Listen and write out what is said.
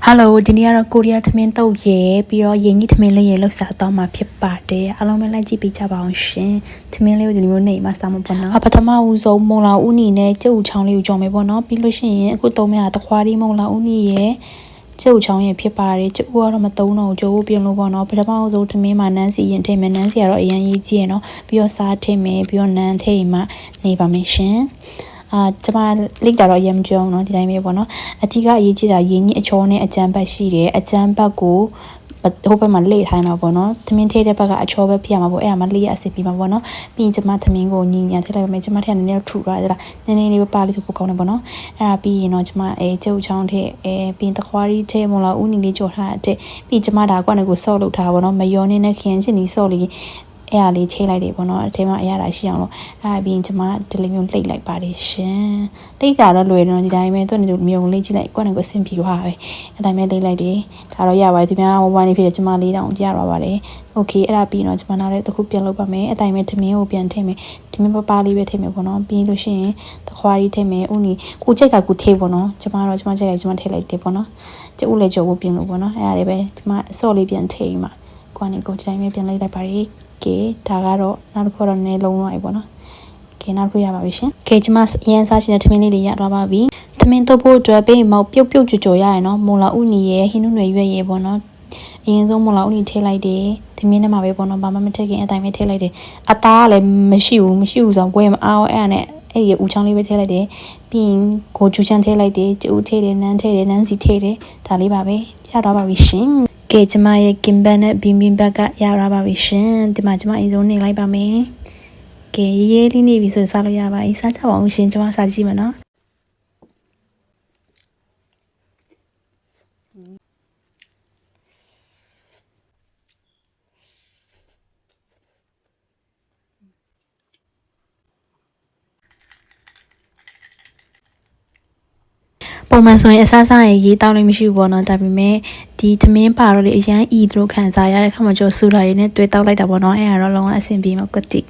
Hello ဒီနေ့ကတော့ကိုရီးယားသမင်းတုပ်ရယ်ပြီးတော့ရင်းကြီးသမင်းလေးရယ်လောက်စားတော့မှာဖြစ်ပါတယ်အားလုံးပဲလိုက်ကြည့်ပေးကြပါအောင်ရှင်သမင်းလေးကိုဒီလိုနေမှာစားမှာပေါ့နော်ပထမဦးဆုံးမုံလာဦးနီနဲ့ကျုပ်ချောင်းလေးကိုကြော်မယ်ပေါ့နော်ပြီးလို့ရှိရင်အခုသုံးမယ့်တခွားဒီမုံလာဦးနီရယ်ကျုပ်ချောင်းရယ်ဖြစ်ပါတယ်ကျုပ်ကတော့မသုံးတော့ကြိုးပြင်လို့ပေါ့နော်ပထမဦးဆုံးသမင်းမှာနန်းစီရင်ထည့်မယ်နန်းစီကတော့အရင်ရေးကြည့်ရနော်ပြီးတော့စားထည့်မယ်ပြီးတော့နန်းထည့်မှနေပါမယ်ရှင်ကျမလိတ်တာတော့ရမ်းကြုံเนาะဒီတိုင်းပဲပေါ့เนาะအထီးကအရေးကြီးတာရင်းကြီးအချောနဲ့အကြမ်းဘက်ရှိတယ်အကြမ်းဘက်ကိုဟိုဘက်မှာလိတ်ထိုင်းမှာပေါ့เนาะသမင်းထဲတဲ့ဘက်ကအချောပဲပြရမှာပေါ့အဲ့ဒါမှလိတ်ရအစစ်ပြီးမှာပေါ့เนาะပြီးရင်ကျမသမင်းကိုညီညာထည့်လိုက်ပါမယ်ကျမထည့်နည်းနည်းထူသွားတယ်လားနည်းနည်းလေးပါလေးဆိုပိုကောင်းတယ်ပေါ့เนาะအဲ့ဒါပြီးရင်တော့ကျမကျုပ်ချောင်းထည့်ပြီးရင်တခွားရီထည့်မလားဦးနီလေးကြော်ထားတဲ့ပြီးကျမဒါကွက်နဲ့ကိုဆော့လုပ်ထားပါတော့เนาะမယောနေနဲ့ခင်းချင်ဒီဆော့လေးအဲ့အားလေးချိန်လိုက်တယ်ပေါ့နော်အထဲမှာအရသာရှိအောင်လို့အဲ့ပြီးရင်ကျမဒီလိုမျိုးလှိတ်လိုက်ပါတယ်ရှင်လှိတ်တာတော့လွယ်တော့ဒီတိုင်းပဲသူ့နေလို့မြုံလေးကြည့်လိုက်ကိုယ့်နဲ့ကိုဆင်ပြေသွားပဲအဲ့တိုင်းပဲလှိတ်လိုက်တယ်ဒါတော့ရပါတယ်ဒီများဝမ်းနေဖြစ်တယ်ကျမလေးတောင်ကြားသွားပါတယ်โอเคအဲ့ဒါပြီးတော့ကျမနောက်လည်းတစ်ခုပြန်လုပ်ပါမယ်အတိုင်းပဲသမင်းကိုပြန်ထည့်မယ်သမင်းပပလေးပဲထည့်မယ်ပေါ့နော်ပြီးလို့ရှိရင်တခွားလေးထည့်မယ်ဦးနီကိုချက်ကကိုထည့်ပေါ့နော်ကျမတော့ကျမချက်လိုက်ကျမထည့်လိုက်တယ်ပေါ့နော်ကျဦးလည်းကြော်ဖို့ပြင်လို့ပေါ့နော်အဲ့ဒါလေးပဲဒီမှာအစော့လေးပြန်ထည့်မှာကိုကနေကိုဒီတိုင်းပဲပြန်လိုက်လိုက်ပါရကဲဒါကတော့နောက်တစ်ခုတော့နည်းလုံးလိုက်ပေါ့နော်ကဲနောက်တစ်ခုရပါပြီရှင်ကဲကျမအရင်စားချင်တဲ့ထမင်းလေးတွေရတော့ပါပြီထမင်းတုပ်ဖို့အတွက်ပေးမောက်ပြုတ်ပြုတ်ကြော်ရရနော်မုံလာဥနီရဲ့ဟင်းနုနယ်ရွက်ရဲ့ပေါ့နော်အရင်ဆုံးမုံလာဥနီထည့်လိုက်တယ်ထမင်းထဲမှာပဲပေါ့နော်ဘာမှမထည့်ခင်အတိုင်းပဲထည့်လိုက်တယ်အသားကလည်းမရှိဘူးဆိုတော့ဝယ်မအောင်အဲ့ဒါနဲ့အဲ့ဒီဦးချောင်းလေးပဲထည့်လိုက်တယ်ပြီးရင်ကိုဂျူချန်ထည့်လိုက်တယ်ကျူထည့်တယ်နန်းထည့်တယ်နန်းစီထည့်တယ်ဒါလေးပါပဲရတော့ပါပြီရှင်ကဲကျမရဲ့ကင်ဘန်နဲ့ဘီမီဘက်ကရရပါပြီရှင်ဒီမှာကျမအရင်ဆုံးနေလိုက်ပါမယ်ကဲရေးရေးလေးနေပြီဆိုစားလို့ရပါပြီစားကြပါဦးရှင်ကျမစားကြည့်မယ်နော်ပုံမှန်ဆိုရင်အစားစားရေးတောင်းလို့မရှိဘူးပေါ့နော်ဒါပေမဲ့ဒီသမင်းပါတော့လေအရန်ဤတို့ခံစားရတဲ့ခါမှကျော်ဆူလာရည်နဲ့တွေ့တောက်လိုက်တာပေါ့နော်အဲ့ဒါတော့လုံးဝအဆင်ပြေမှာကွတ်တိ